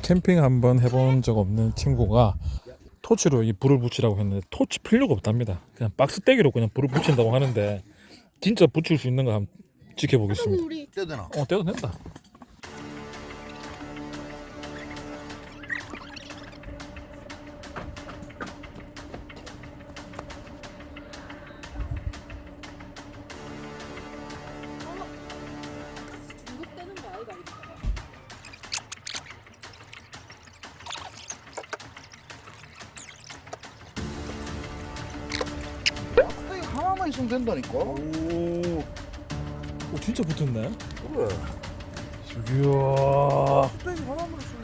캠핑 한번 해본 적 없는 친구가 토치로 이 불을 붙이라고 했는데 토치 필요가 없답니다. 그냥 박스떼기로 그냥 불을 붙인다고 하는데 진짜 붙일 수 있는 거 한번 지켜보겠습니다. 우리 떼도 되나? 떼도 된다. 중독되는 거 아이가 이거. 떼기 하나만 있으면 된다니까. 오, 진짜 붙었네. 그래. 이야. 떼기 하나만 있으면